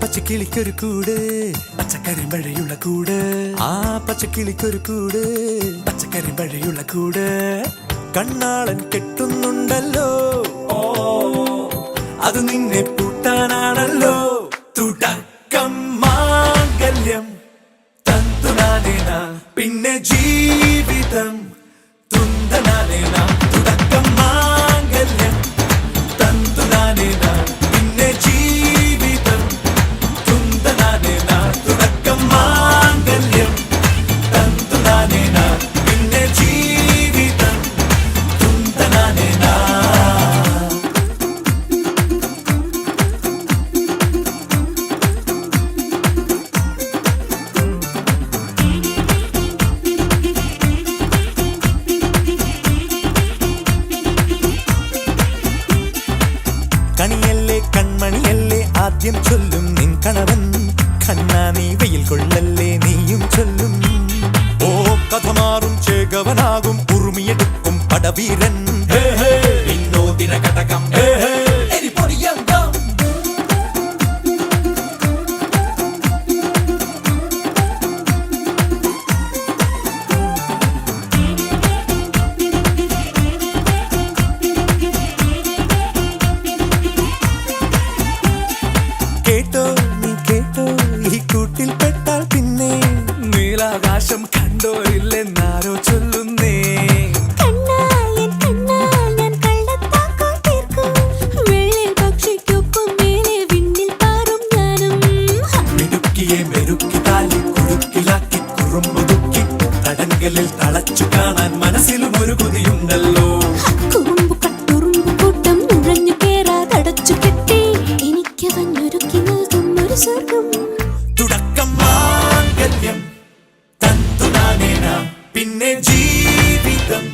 പച്ചക്കിളിക്കൊരു കൂട് പച്ചക്കരിമ്പഴയുള്ള കൂട് ആ പച്ചക്കിളിക്കൊരു കൂട് പച്ചക്കരിമ്പഴയുള്ള കൂട് കണ്ണാളൻ കെട്ടുന്നുണ്ടല്ലോ അത് നിന്നെ പൂട്ടാനാണല്ലോ തുടക്കം മാംഗല്യം തന്തുനാനേന പിന്നെ ജീവിതം തുന്തനാനേന തുടക്കം മാംഗല്യം തന്തുനാനേന പിന്നെ ജീവിതം തുന്തനാനേന തുടക്കം മാംഗല്യം തന്തുനാനേന പിന്നെ ജീവിതം തുന്തനാനേന. കണിയല്ലേ കൺമണിയല്ലേ ആദ്യം ചൊല്ലും നിൻ കണവൻ കണ്ണാ നീ വെയിൽ കൊള്ളല്ലേ നീയും ചൊല്ലും ഓ കഥ മാറും ചേകവനാകും ഉറുമിയെടുക്കും പടവീരൻ വിനോദിന ഘടകം എരിപൊടിയങ്കം. കേട്ടോ നീ കേട്ടോ ഈ കൂട്ടിൽ പെട്ടാൽ പിന്നെ നീലാകാശം കണ്ടോരില്ലെന്നാരോ ചൊല്ലുന്നേ. മിടുക്കിയെ മെരുക്കി താലി കുടുക്കിലാക്കി കുറുമ്പുതുക്കി തടങ്കലിൽ തളച്ചു കാണാൻ മനസ്സിലും ഒരു കൊതിയുണ്ടല്ലോ. തുടക്കം മാംഗല്യം തന്തുനാനേന പിന്നെ ജീവിതം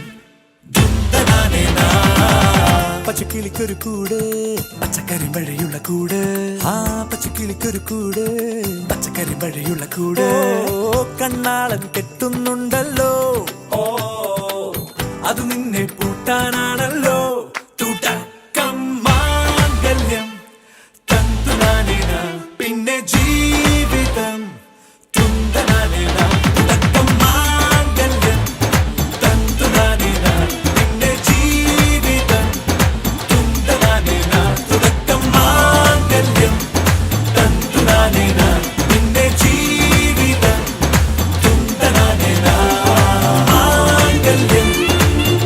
ദുന്തനാനേന. പച്ചക്കിളിക്കൊരു കൂട് പച്ചക്കരിമ്പഴയുള്ള കൂട് ആ പച്ചക്കിളിക്കൊരു കൂട് പച്ചക്കരിമ്പഴയുള്ള കൂട് കണ്ണാളൻ കെട്ടുന്നുണ്ടല്ലോ അത് നിന്നെ പൂട്ടാനാണല്ലോ തുടക്കം മാംഗല്യം തന്തുനാനേന പിന്നെ ജീവിതം തുന്തനാനേന തുടക്കം മാംഗല്യം തന്തുനാനേന പിന്നെ ജീവിതം തുന്തനാനേന തുടക്കം മാംഗല്യം തന്തുനാനേന പിന്നെ ജീവിതം തുന്തനാനേന മാംഗല്യം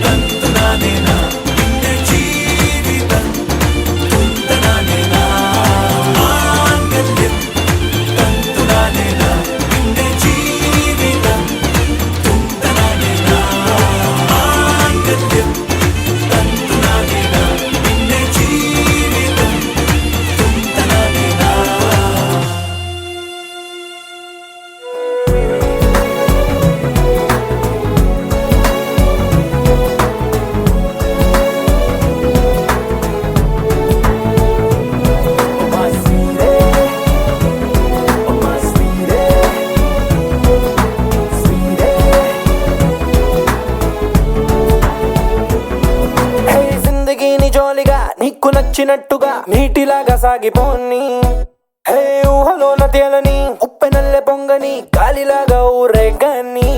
തന്തുനാനേന പിന്നെ ജീവിതം തുന്തനാനേന മാംഗല്യം തന്തുനാനേന പിന്നെ ജീവിതം തുന്തനാനേന മാംഗല്യം തന്തുനാനേന പിന്നെ ജീവിതം തുന്തനാനേന. జిందగీని జోలిగా నీకు నచ్చినట్టుగా నీటిలాగా సాగిపోని హే ఊహలోన తేలని ఉప్పెనల్లె పొంగని గాలిలాగా ఊరేగని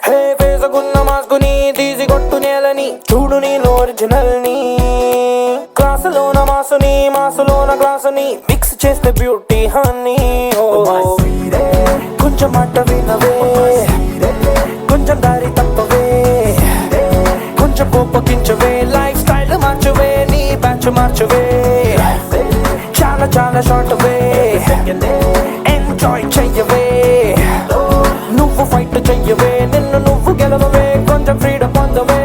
హే వేసుకున్న మాస్కుని తీసి కొట్టు నేలని చూడు నేను ఒరిజినల్ ని క్లాసులోన మాసుని మాసులోన గ్లాసుని మిక్స్ చేస్తే బ్యూటీ హనీ. కొంచెం మాట వినవే కొంచెం దారి తప్పవే కొంచెం కోపగించవే లైఫ్ స్టైల్ మార్చవే నీ బ్యాచ్ మార్చవే చాలా చాలా షార్ట్ వే ఎంజాయ్ చెయ్యవే నువ్వు ఫైట్ చెయ్యవే నిన్ను నువ్వు గెలవవే కొంచెం ఫ్రీడమ్ పొందవే.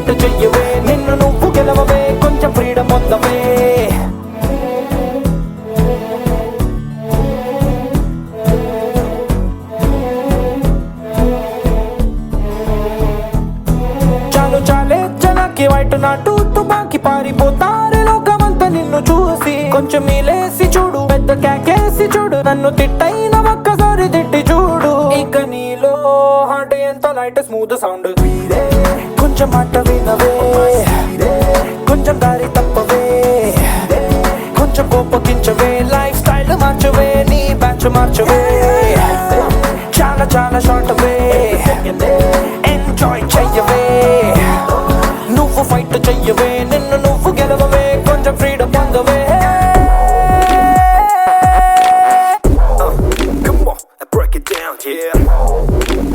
ఫైట్ చెయ్యవే నిన్ను నువ్వు గెలవవే కొంచెం ఫ్రీడమ్ పొందవే చాలు చాలే జనాకి వైట్ నాటు తుపాకి పారిపోతారే లోకమంతా నిన్ను చూసి కొంచెం మీలేసి చూడు పెద్ద కేకేసి చూడు నన్ను తిట్టైన ఒక్కసారి తిట్టి చూడు ఇక నీలో హార్ట్ ఎంత లైట్ స్మూత్ సౌండ్ కొంచెం మాట వినవే కొంచెం దారి తప్పవే కొంచెం కోపగించవే లైఫ్ స్టైల్ మార్చవే నీ బ్యాచ్ మార్చవే చాలా చాలా షార్ట్ వే ఎంజాయ్ చెయ్యవే నువ్వు ఫైట్ చెయ్యవే నిన్ను నువ్వు గెలవవే కొంచెం freedom పొందవే Come on, break it down, yeah.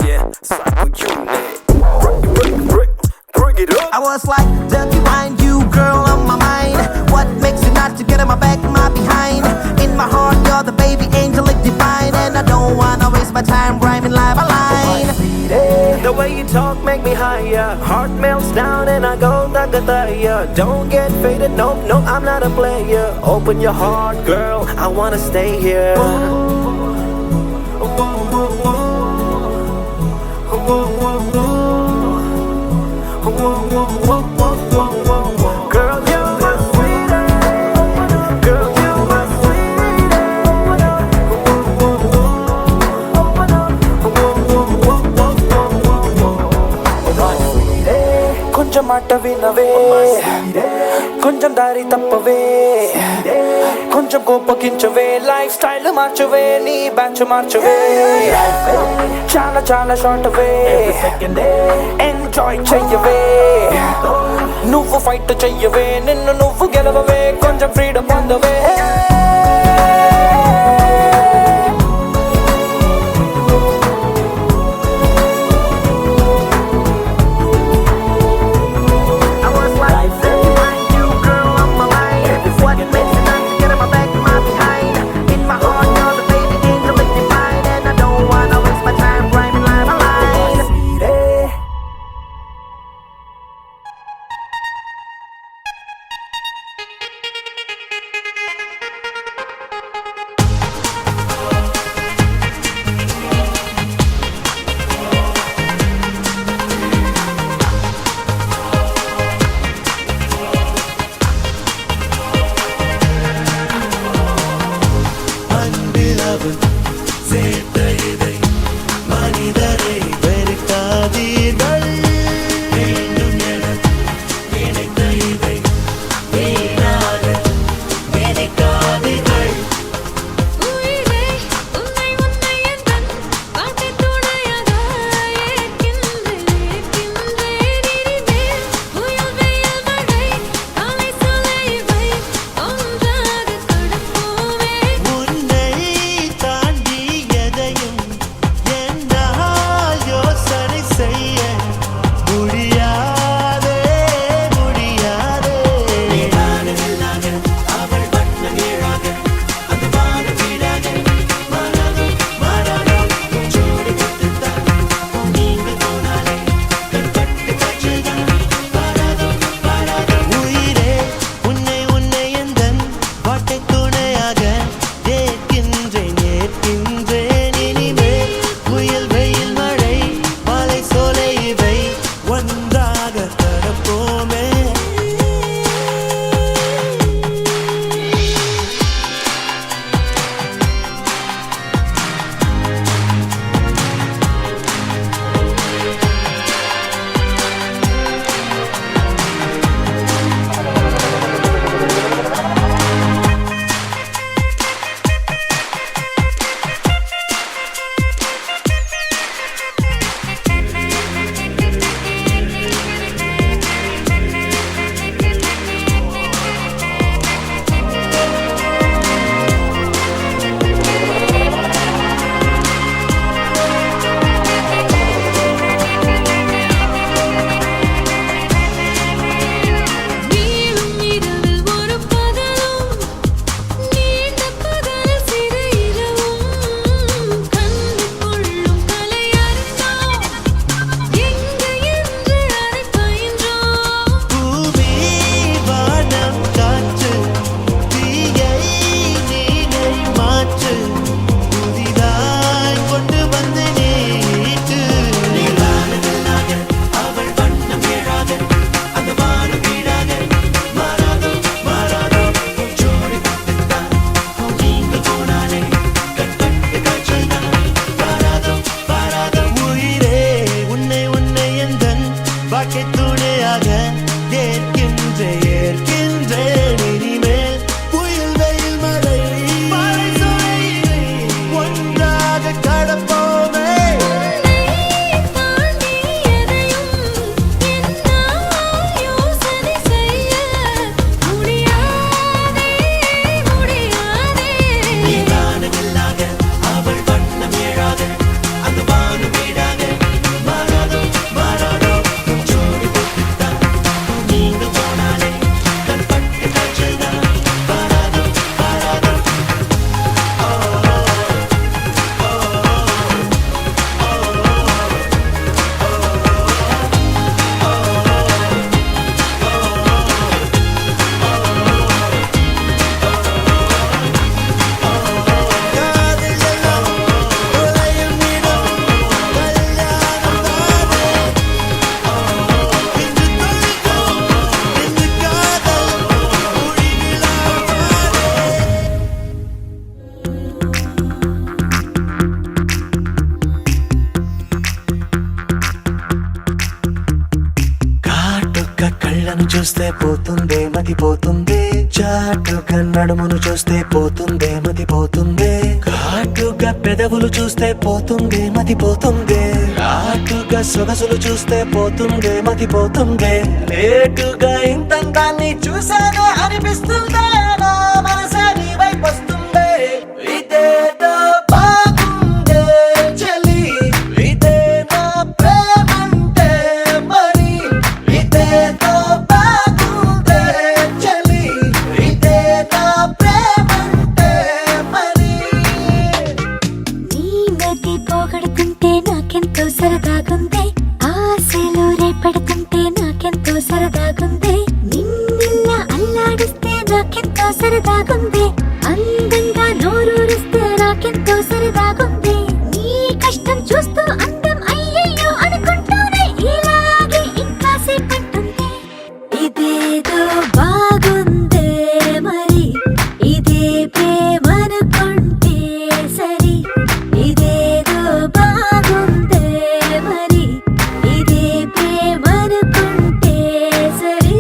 Yeah, psycho unit. Break it up. I was like, dirty mind, you girl on my mind. What makes you not to get on my back, my behind? In my heart, you're the baby angel, like divine. And I don't wanna waste my time rhyming line by line. The way you talk make me higher. Heart melts down and I go dagataya. Don't get faded, nope, no, I'm not a player. Open your heart, girl, I wanna stay here. Girl, you my sweetie. Girl, you my sweetie. కొంచెం మాట వినవే కొంచెం దారి తప్పవే కొంచెం కోపగించవే life style మార్చవే నీ batch మార్చవే చాలా చాలా short వే enjoy చెయ్యవే నువ్వు ఫైట్ చెయ్యవే నిన్ను నువ్వు గెలవవే కొంచెం freedom పొందవే I was like, dirty mind, you girl on my mind. What makes you not to get on my back, my behind? In my heart, you're the baby angel, like divine. And I don't wanna waste my time rhyming line by line. வாழ்க்கை துணையாக ஏற்கின்றேன் இனிமேல் புயல் வெயில் மழை மழை சொலையிலே ஒன்றாக கடப்போமே அவள் வண்ணம் ஏழாக அந்த வானம் வீடாக மாறாதோ மாறாதோ ஜோடி போட்டுத்தான் நீங்க போனாலே கண் பட்டு காய்ச்சல் தான் மாறாதோ மாறாதோ காதல் எல்லாம் உலயம் இடம் கல்யாணம் தானே இன்று தொழுதோம் இன்று காதல் முடிவிலாதானே కాటుక కళ్ళను చూస్తే పోతుందే మతి పోతుందే చాటుగా నడుమును చూస్తే పోతుందే మతి పోతుందే ఘాటుగా పెదవులు చూస్తే పోతుందే మతి పోతుందే ఘాటుగా సొగసులు చూస్తే పోతుందే మతి పోతుందే లేటుగా ఇంతంతాన్ని చూసానే అనిపిస్తుందే నా మనసే నీ వైపు వస్తుందే ఇదేదో బాగుందే చలి ఇదే నా ప్రేమంటే మరి ఇదేదో బాగుందే చలి ఇదే నా ప్రేమంటే మరి నీ నది పోగొడుతుంటే నాకెంతో సరదాగుంది ఆశలు రేపడుతుంటే నాకెంతో సరదాగుంది నిన్నెల్లా అల్లాడిస్తే నాకెంతో సరదాగుంది అందంగా నోరూరిస్తే నాకెంతో సరదాగుంది నీ కష్టం చూస్తూ అందం అయ్యయ్యో అనుకుంటూనే ఇలాగే ఇంకా సేపట్టుంది ఇదేదో బాగుందే మరి ఇదే ప్రేమనుకుంటే సరి ఇదేదో బాగుందే మరి ఇదే ప్రేమనుకుంటే సరి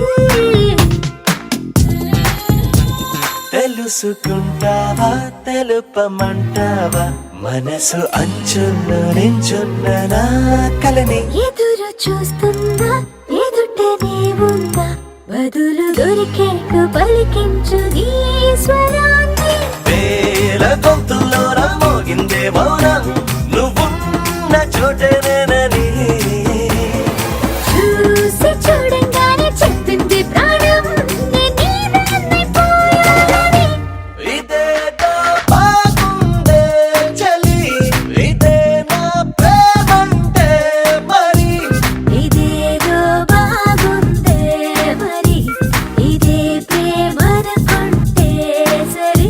తెలుసుకుంటావా తెలుపమంటావా మనసు అంచున్న నించున్న నా కలని ఎదురు చూస్తుందా ఎదుటనే ఉందా బదులు దొరికేట్టు పలికించు నీ స్వరాన్ని వేల గొంతుల్లో మోగిందే మౌనం నువ్వున్న చోటనేనని చూసి చూడంగానే చెప్పింది ప్రాణం నేనైపోయానని ఇదేదో బాగుందే చలి ఇదే నా ప్రేమంటే మరి ఇదేదో బాగుందే మరి ఇదే ప్రేమనుకుంటే సరి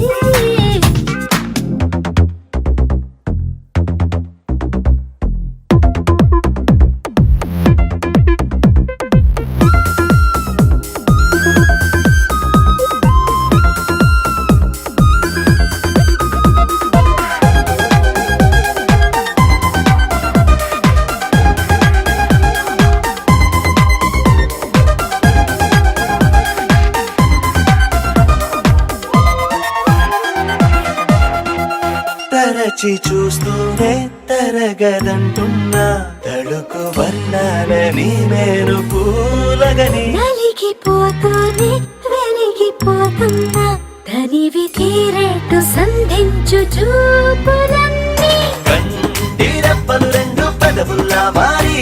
తరచి చూస్తూనే తరగదంటున్నా తడుకు వర్ణాలని నేను పూలగని నలిగిపోతూనే వెలిగిపోతున్నా తనివి తీరేట్టు సంధించు చూపులన్నీ కంటి రెప్పలు రెండు పెదవుల్లా మారి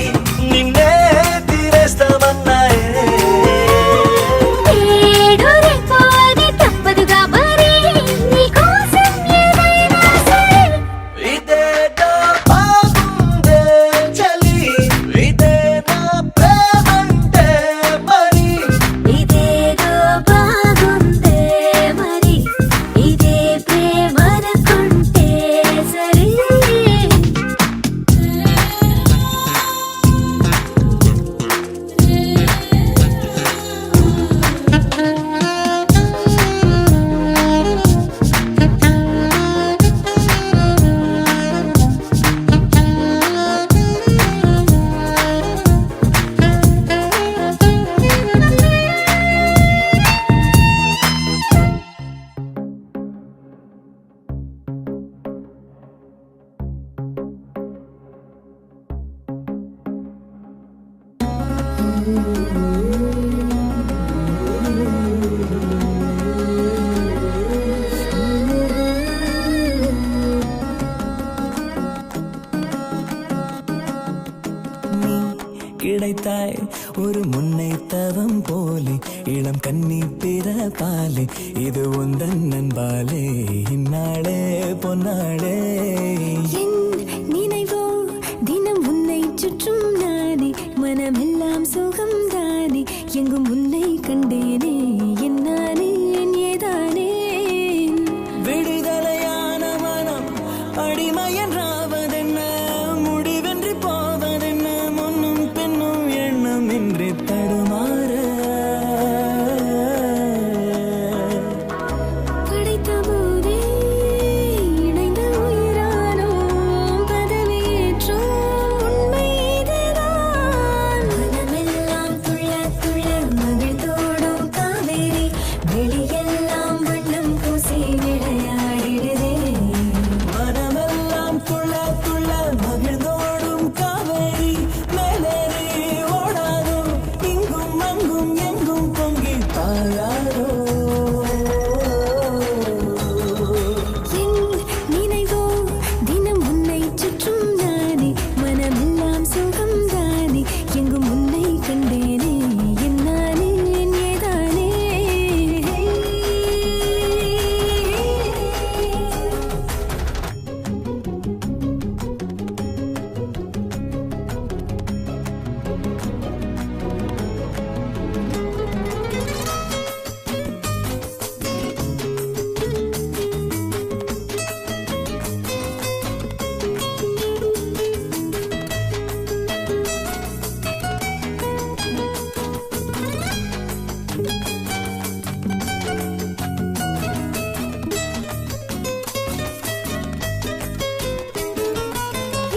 నిన్నే తీరేస్తామన్నాయే ఏడు రేపోని తప్పదుగా మరి నీకోసం ఏదైనా సరే ఇదేదో బాగుందే చలి ఇదే నా ప్రేమంటే మరి ఇదేదో బాగుందే మరి ఇదే ప్రేమనుకుంటే సరి நீ கிடைத்தாய் ஒரு முன்னை தவம் போலே இளம் கன்னி பிறப்பாலே இது உந்தன் நண்பாலே இந்நாளே பொன்னாளே என் நினைவோ தினம் உன்னை சுற்றும் நானே மனமெல்லாம் சுகம் தானே எங்கும் உன்னை கண்டேனே என்னானே என் ஏதானே விடுதலையான மனம் அடிமையன்றாவதென்ன முடிவென்றி போவதென்ன முன்னும் பின்னும் எண்ணம் இன்றி தடுமாற படைத்த போதே இணைந்த உயிரானோம் பதவியேற்றோம் உண்மை இதுதான் மனமெல்லாம் துள்ள துள்ள மகிழ்ந்தோடும் காவேரி வெளியெல்லாம் வண்ணம் பூசி விளையாடிடுதே மனமெல்லாம் துள்ள துள்ள மகிழ்ந்தோடும் காவேரி மேலேறி ஓடாதோ இங்கும் அங்கும் எங்கும் பொங்கி பாயாதோ என் நினைவோ தினம் உன்னை சுற்றும் நானே மனமெல்லாம் சுகம் தானே எங்கும் உன்னை கண்டேனே என்னானே என் ஏதானே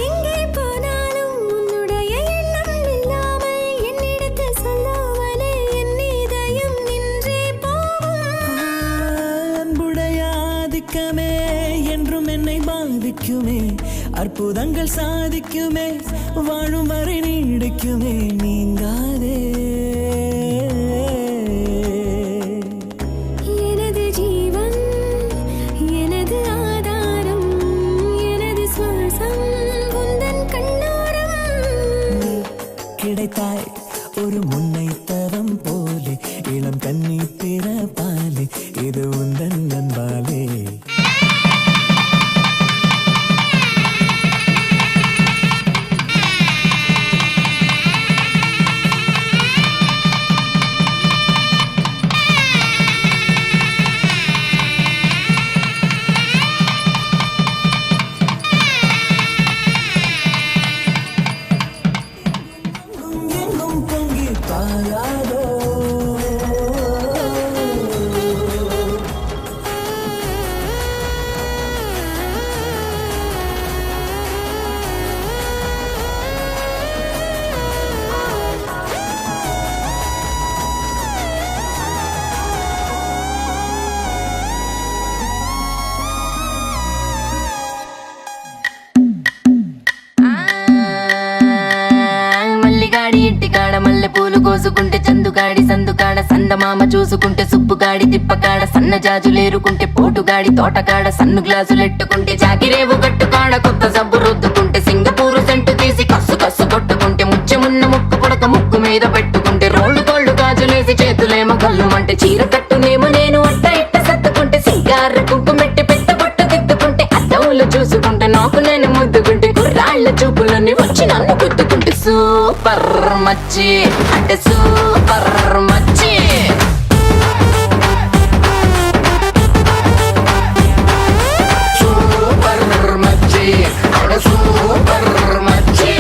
எங்கே போனாலும் உன்னுடைய எண்ணம் இல்லாமல் என்னிடத்தில் சொல்லாமலே என் இதயம் நின்றே போகும் அன்புடைய ஆதிக்கமே என்றும் என்னை பாதிக்குமே அற்புதங்கள் சாதிக்குமே வாழும் வரை நீடிக்குமே நீங்காதே எனது ஜீவன் எனது ஆதாரம் எனது சுவாசம் உந்தன் கண்ணோரம் கிடைத்தாய் ஒரு முன்னை தவம் போலே இளம் கன்னி பிறப்பாலே இது உந்தன் நண்பாலே எங்கும் பொங்கி பாயாதோ మల్లిగాడి ఇంటికాడ మల్లె పూలు కోసుకుంటే చందుగాడి సందుకాడ సందమామ చూసుకుంటే సుప్పుగాడి తిప్పకాడ సన్న జాజులేరుకుంటే పోటుగాడి తోటకాడ సన్ను గ్లాసులెట్టుకుంటే జాకిరేవు గట్టుకాడ కొత్త సబ్బు రుద్దుకుంటే సింగపూరు సెంటు తీసి కస్సు కస్సు కొట్టుకుంటే ముచ్చెమున్న ముక్కు పుడక ముక్కు మీద పెట్టుకుంటే రోళ్ళు కోళ్ళు గాజులేసి చేతులేమో కళ్ళుమంటే చీర కట్టునేమో నేను అట్ట ఇట్ట సత్తుకుంటే సింగార కుంకుమెట్టి పెద్ద బొట్టు దిద్దుకుంటే అద్దవులు చూసుకుంటే నాకు నేను ముద్దుకుంటే కుర్రాళ్ళ చూపులన్నీ వచ్చి నన్ను గుద్దుకుంటే సూపర్ మచ్చి అంటే సూపర్ మచ్చి సూపర్ మచ్చి అంటే సూపర్ మచ్చి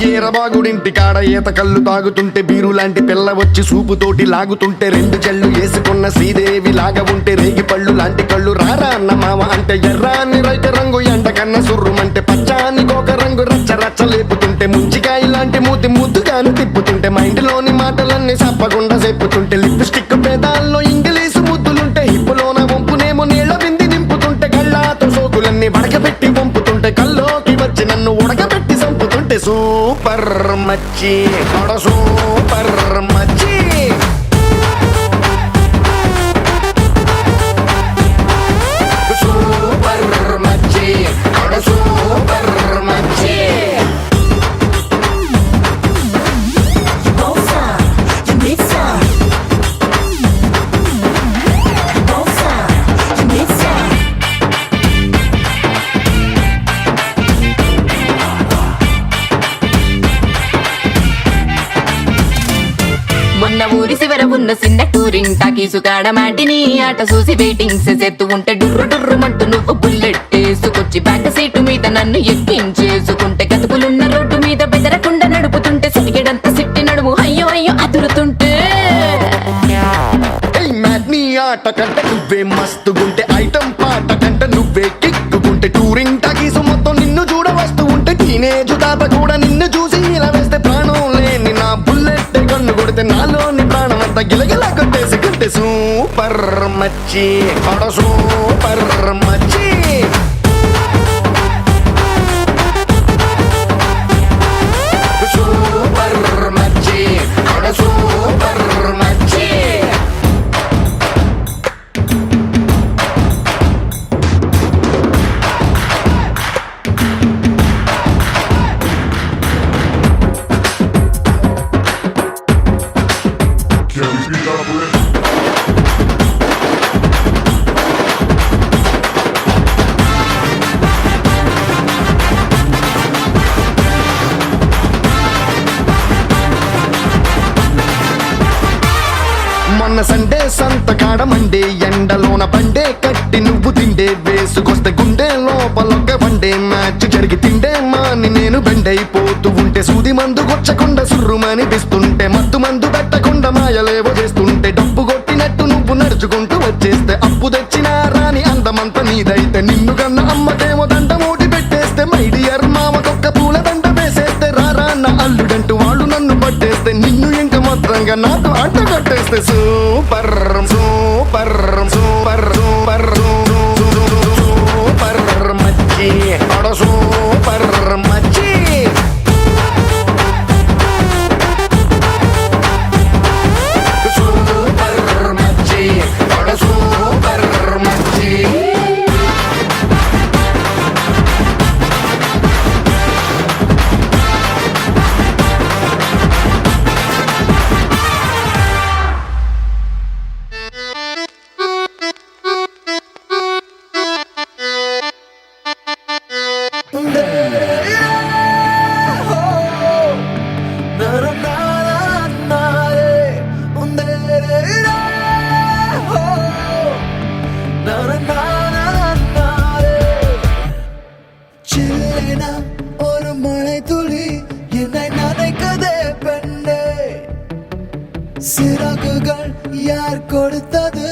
ఈరబాగుడింటి కాడ ఈత కళ్ళు తాగుతుంటే బీరు లాంటి పిల్ల వచ్చి సూపుతోటి లాగుతుంటే రెండు చెళ్ళు వేసుకున్న శ్రీదేవి లాగా ఉంటే రేగి పళ్ళు లాంటి కళ్ళు రారా అన్న మామ అంటే ఎర్రాని రైత రంగు ఎండ కన్న సుర్రుమంటే పచ్చాని గోక రంగు రచ్చ రచ్చ లేపుతుంటే ముంచికాయ లాంటి మూతి ముద్దుగాను తిప్పుతుంటే మైండ్లోని మాటలన్నీ సప్పకుండా చెప్పుతుంటే లిప్స్టిక్ పేదాల్లో ఇంగ్లీషు ముద్దులుంటే హిప్పులోన వంపునేమో నీళ్ళ బింది నింపుతుంటే కళ్ళాతో సోకులన్నీ వడకబెట్టి వంపుతుంటే కల్లోకి వచ్చి నన్ను ఉడకబెట్టి చంపుతుంటే సూపర్ மச்சி அட சூப்பர் மச்சி சூப்பர் மச்சி அட சூப்பர் மச்சி మొన్న ఊరి చివర ఉన్న చిన్న టూరింగ్ టాకీసు కాడ మాటిని ఆట చూసి వెయిటింగ్ చేసేస్తూ ఉంటే డుర్రు డుర్రుమంటూ నువ్వు బుల్లెట్ వేసుకొచ్చి బ్యాక్ సీటు మీద నన్ను ఎక్కించేసుకుంటే గతుకులున్న రోడ్డు మీద బెదరకుండా నడుపుతుంటే సిటికెడంత సిట్టి నడుము అయ్యో అయ్యో అదురుతుంటే నీ ఆట కంటే నువ్వే మస్తుగుంటే ఐటం పాట కంటే నువ్వే కిక్కుకుంటే టూరింగ్ టాకీసు మొత్తం నిన్ను చూడ వస్తూ ఉంటే టీనేజ్ తాత కూడా నిన్ను చూసి ఇలా వేస్తే ప్రాణం లేని నా బుల్లెట్ కన్ను కొడితే నాలోని ప్రాణం అంతా గిలగిలా కొట్టేసి కొట్టే సూపర్ మచ్చి అడ సూపర్ మచ్చి సూపర్ మచ్చి అడ సూపర్ మచ్చి మొన్న సండే సంత కాడ మండే ఎండలోన బండే కట్టి నువ్వు తిండే వేసుకొస్తే గుండె లోపలొక్క బండే మ్యాచ్ జరిగి తిండే మాని నేను బెండైపోతూ ఉంటే సూది మందు కొచ్చకుండా సుర్రుమనిపిస్తుంటే మత్తు మందు పెట్టకుండా మాయలేవో చేస్తుంటే డబ్బు కొట్టినట్టు నువ్వు నడుచుకుంటూ వచ్చేస్తే అప్పు తెచ్చినా రాని అందమంతా నీదైతే నిన్ను కన్న అమ్మకేమో దండ మూటి పెట్టేస్తే మై డియర్ మామకొక్క పూల దండ వేసేస్తే రారా అన్న అల్లుడంటూ వాళ్ళు నన్ను పట్టేస్తే నిన్ను ఇంకా మాత్రంగా నాతో అంట కట్టేస్తే super super super super super మచ్చి అడ సూపర్ మచ్చి సూపర్ మచ్చి అడ సూపర్ మచ్చి ஒரு மழை துளி என்னை நனைக்கதே பெண்ணே சிறகுகள் யார் கொடுத்தது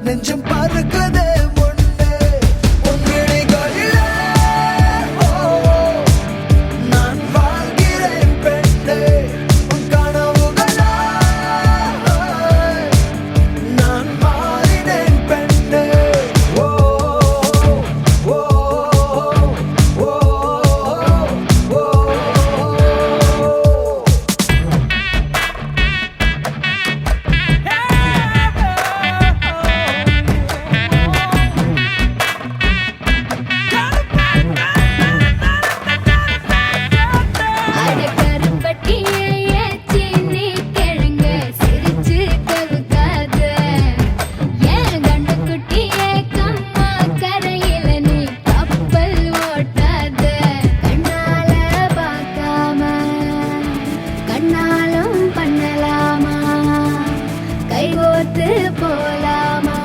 நெஞ்சம் பறக்கதே முன்னே உன் விழிகளிலே நான் வாழ்கிறேன் பெண்ணே உன் கனவுகளாய் நான் மாறினேன் பெண்ணே ஓ ஓ ஓ ஓ அட கருப்பட்டியே ஏச்சி நீ கிழங்க சிரிச்சு கவுக்காத ஏன் கண்டுக்குட்டியே கம்மா கரையில நீ கப்பல் ஓட்டாத கண்ணால பார்க்காம கண்ணாலும் பண்ணலாமா கைகோத்து போலாமா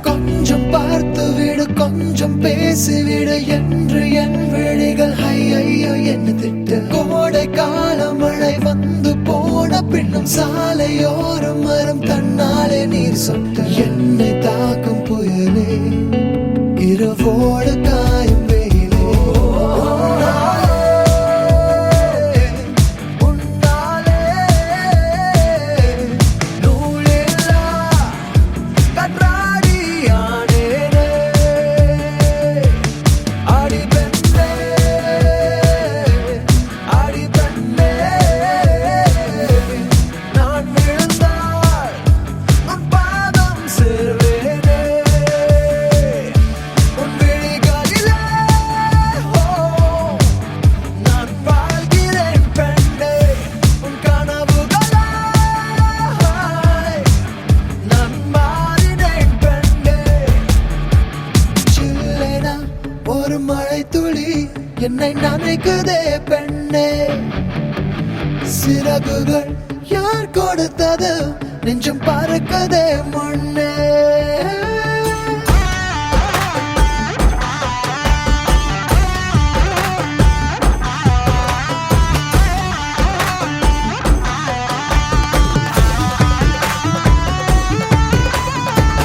கொஞ்சம் பார்த்து விடு கொஞ்சம் பேசிவிடு என்று என் விழிகள் ஐயோ என்ன திட்டு கோடை கால மழை வந்து போன பின்னும் சாலையோரம் மரம் தன்னாலே நீர் சொட்டு என்னை தாக்கும் புயலே இரவோடு காயும் வெயிலே உன்னாலே நூலில்லா கற்றாடியானேனே துளி என்னை நினைக்குதே பெண்ணே சிறகுகள் யார் கொடுத்தது நெஞ்சம் பறக்கதே முன்னே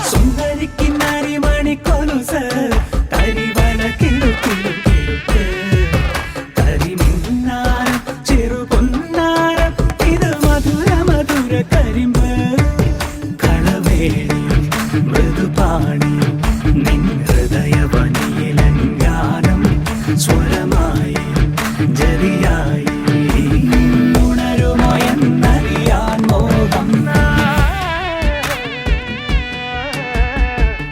సుందరికి నరిమణి కొలుస తరివన కిడు కిడు కిడుకు తరిమిన్నారు చెరుకున్నారు ఇది మధుర మధుర കരിമ്പ് കളവേണി മൃദുപാണി നിൻ ഹൃദയവനിയിലങ്കാനം സ്വരമായി ജരിയായി ഉണരുമോ എന്നറിയാൻ മോഹം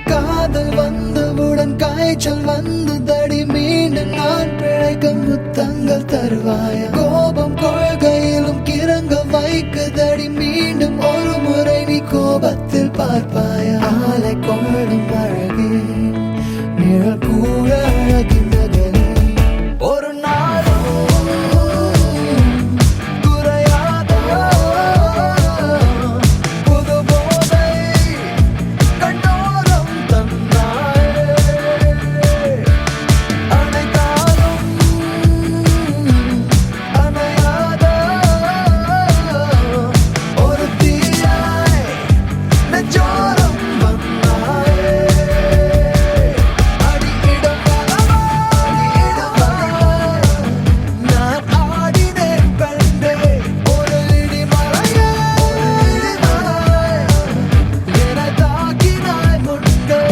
காதல் வந்தவுடன் காய்ச்சல் வந்ததடி மீண்டும் நான் பிழைக்க முத்தங்கள் தருவாயா கோபம் கொள்கையிலும் கிறங்க வைக்குதடி மீண்டும் ஒரு முறை நீ கோபத்தில் பார்ப்பாயா ஆலை கொள்ளும் அழகே நிழல் கூட அழகின் நகரே ஒரு நாளும் குறையாத புது போதை கண்டோரம் தந்தாயே அனைத்தாலும் அணையாத ஒரு தீயாய் நெஞ்சோரம் வந்தாயே அடியிடம் நான் ஆடினேன் பெண்ணே ஒரு இடிமழையே என்னை தாக்கினாய் முன்னே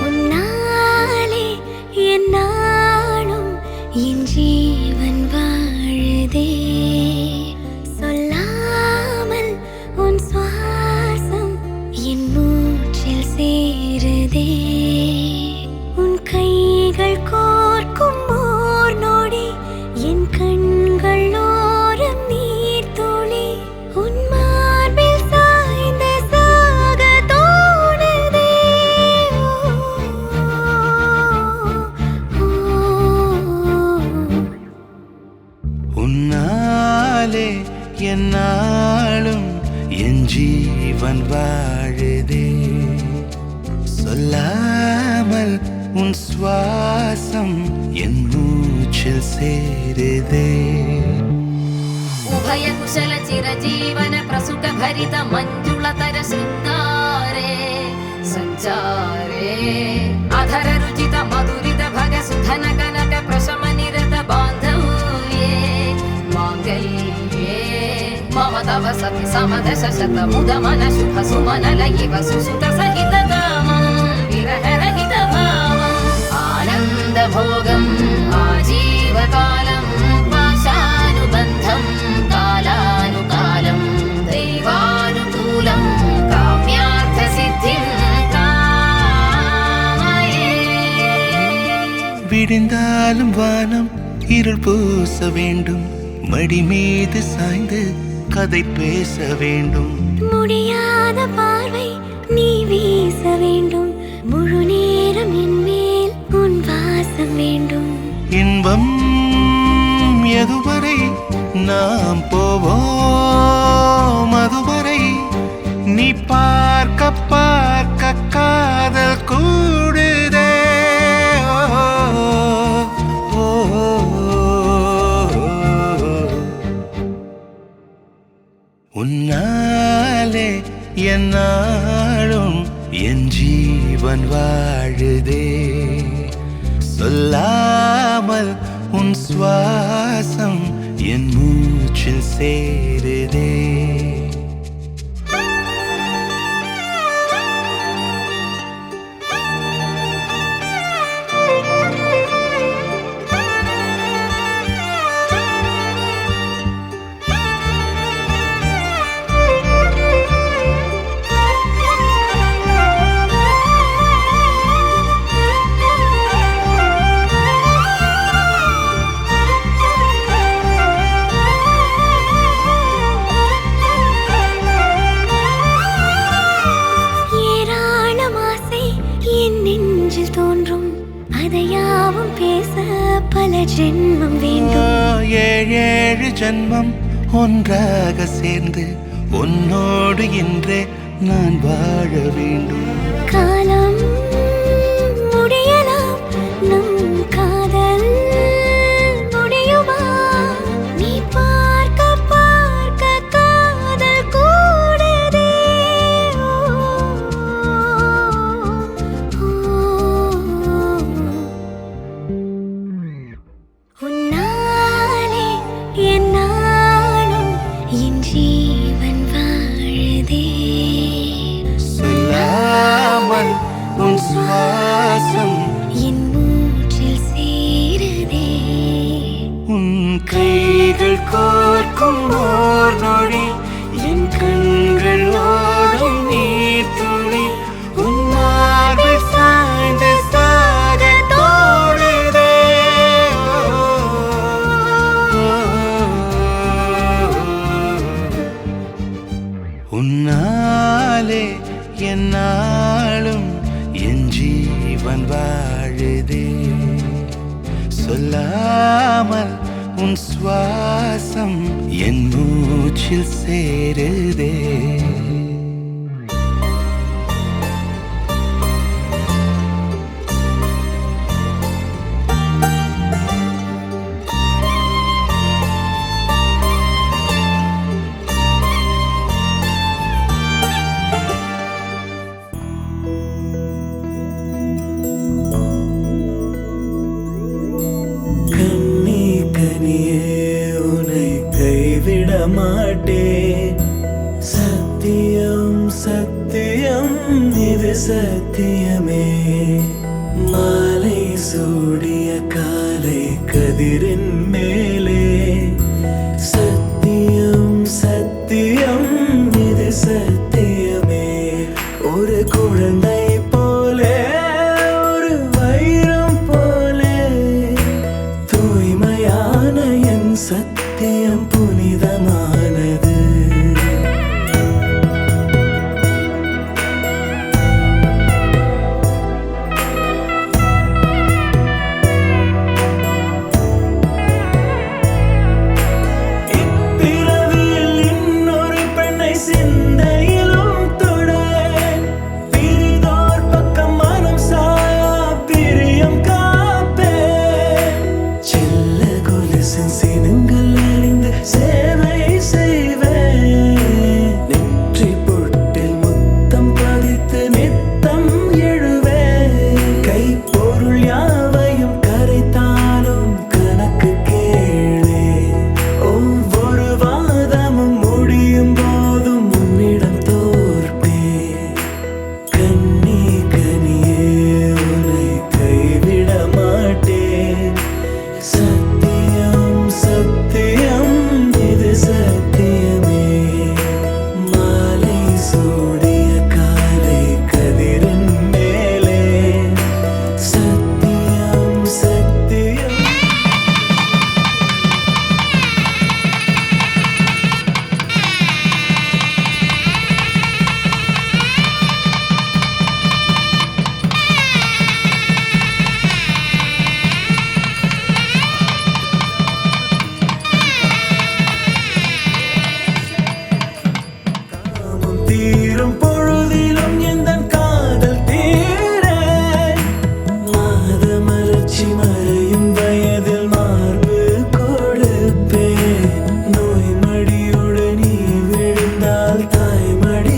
உன்னாலே என்னாலும் என் ஜீவன் வாழுதே சொல்லாமல் உன் சுவாசம் என் மூச்சில் சேருதே உன் கைகள் கோர்க்கும் ஓர் நொடி என் கண்கள் ஓரம் நீர் துளி உன் மார்பில் சாய்ந்து சாக தோணுதே உன்னாலே என்னாலும் என் ஜீவன் வாழுதே சொல்லாமல் உன் சுவாசம் என் மூச்சில் சேருதே उभय कुशल चिरजीवन प्रसुख भरित मञ्जुलतर शृङ्गारे सञ्चारे अधर रुचित मधुरित भग सुधन कनक प्रशम निरत बान्धव्ये माङ्गल्ये मम तव सति समदश शत मुद मन शुभ सुमन लयिव सुसुत सहित कामं विरह रहित भावम् आनन्द भोगम् आजीवकालं पाशानुबन्धं कालानुकालं दैवानुकूलं काम्यार्थसिद्धिं कामये விடிந்தாலும் வானம் இருள் பூச வேண்டும் மடி மீது சாய்ந்து கதை பேச வேண்டும் முடியாத பார்வை நீ வீச வேண்டும் முழு நேரம் என் மேல் உன் வாசம் வேண்டும் இன்பம் எதுவரை நாம் போவோம் அதுவரை நீ பார்க்க பார்க்க காதல் கூடுதே ஓ, ஓ, உன்னால் உன்னாலே என்னாலும் என் ஜீவன் வாழுதே சொல்லாமல் உன் சுவாசம் என் மூச்சில் சேருதே ஜென்மம் வேண்டும் ஏழேழு ஜென்மம் ஒன்றாக சேர்ந்து உன்னோடு இன்றே நான் வாழ வேண்டும் காலம் முடியலாம் நம் காதல் முடியுமா நீ பார்க்க பார்க்க காதல் கூடுதே உன்னாலே என்னாலும் என் ஜீவன் வாழுதே சொல்லாமல் உன் சுவாசம் என் மூச்சில் சேருதே உன் கைகள் கோர்க்கும் ஓர் நொடி என் கண்கள் ஓடும் நீர் துளி உன் மார்பில் சாய்ந்து சாக தோடுதே உன்னாலே என்னாலும் என் ஜீவன் வாழுதே சொல்லாமல் உன் சுவாசம் என் மூச்சில் சேருதே மாட்டேன் சத்தியம் சத்தியம் இது சத்தியமே மாலை சூடிய காலை கதிரின் மேலே சத்தியம் சத்தியம் இது சத்தியமே ஒரு குழந்தை போலே ஒரு வைரம் போலே தூய்மையான என் சத்தியம் புனிதமானது இப்பிறவியில் இன்னொரு பெண்ணை சிந்தையிலும் தொட பிரிதோர் பக்கம் மனம் சாயா பிரியம் காப்பே செல்ல கொலுசின் சினங்கள் அறிந்து சேவை செய்வேன் நெற்றி பொட்டில் முத்தம் பதித்து நித்தம் எழுவேன் கைப்பொருள் யாவையும் கரைத்தாலும் கணக்கு கேளே ஒவ்வொரு வாதமும் முடியும் போதும் உன்னிடம் தோற்பேன் கண்ணி கனியே உன்னை கைவிட மாட்டேன் சத்தியம் சத்தியம் இது சத்தியமே மாலை சூடிய காலை கதிரின் மேலே சத்தியம் சத்தியம் காமம் தீரும் பொழுதிலும் எந்தன் காதல் தீர மாதமலர்ச்சி மறையும் வயதில் மார்பு கொடுப்பேன் நோய் மடியோடு நீ விழுந்தால் தாய்மடி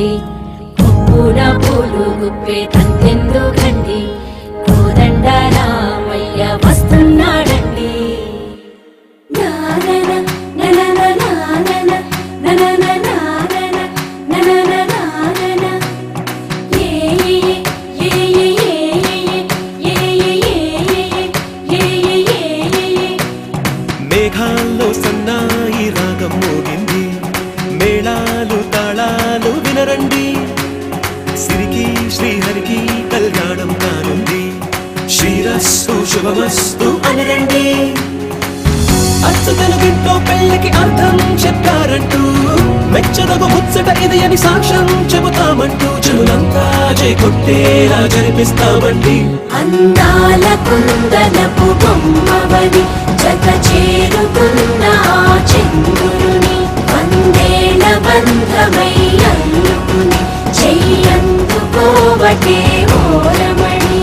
రండి గుప్పున పూలు గుప్పే తంతెందుకండి కోదండ రామయ్య వస్తున్నాడండి నానన ననన నానన ననన నానన ననన నానన ఏ ఏ ఏ ఏ ఏ ఏ మేఘాల్లో సన్నాయి రాగం మోగింది మేళాలు తాళాలు వినరండి సిరికి శ్రీహరికి కళ్యాణం కానుంది శ్రీరస్తు శుభమస్తు అనరండి అచ్చు తెలుగింట్లో పెళ్లికి అర్థం చెప్పారంటూ మెచ్చదగు ముచ్చట ఇది అని సాక్ష్యం చెబుతామంటూ చెవులంతా చేకొట్టేలా జరిపిస్తామండి అందాల కుందనపు బొమ్మవని జత చేరుకున్న ఆ చంద్రుని వందేళ్ల బంధమై అల్లుకుని చెయ్యందుకోవటే ఓరమణి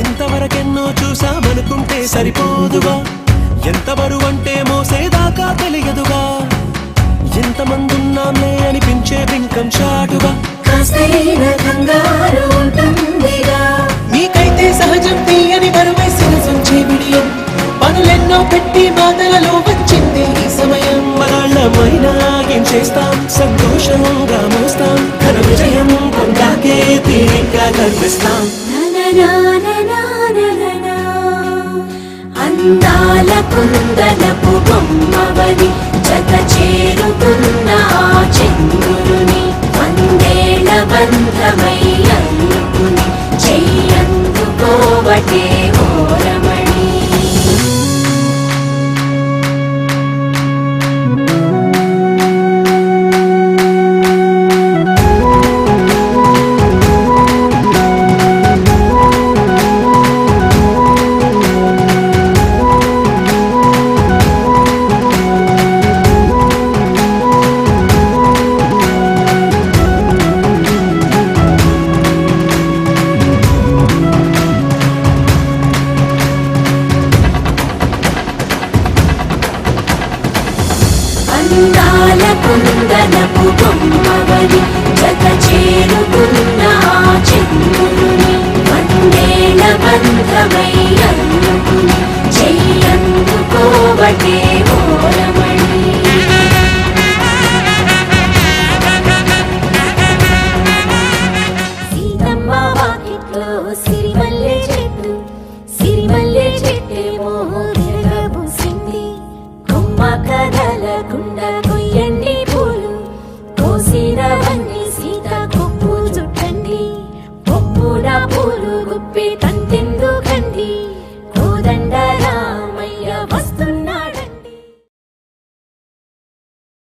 ఇంతవరకెన్నో చూసామనుకుంటే సరిపోదుగా ఎంత బరువంటే మోసేదాకా తెలియదుగా ఎంతమందున్నాంలే అనిపించే బింకం చాటుగా కాస్తైన కంగారు ఉంటుందిగా నీకైతే సహజం తీయని బరువై సిరసొంచే విడియం పనులెన్నో పెట్టి బాధలలో వచ్చింది ఈ సమయం మనాళ్ళమైనా ఏం చేస్తాం సంతోషంగా మోస్తాం ఘన విజయం పొందాకే తీరిగ్గా కనిపిస్తాం అందాల కుందనపు బొమ్మవని జత చేరుకున్న ఆ చంద్రుని వందేళ్ల బంధమై అల్లుకుని చెయ్యందుకోవటే ఓరమణి అందాల కుందనపు బొమ్మవని జత చేరుకున్న ఆ చంద్రుని వందేళ్ల బంధమై అల్లుకుని చెయ్యందుకోవటే ఓరమణి సీతమ్మ వాకిట్లో సిరిమల్లె చెట్టేమో తిరగబూసింది కొమ్మ కదలకుండా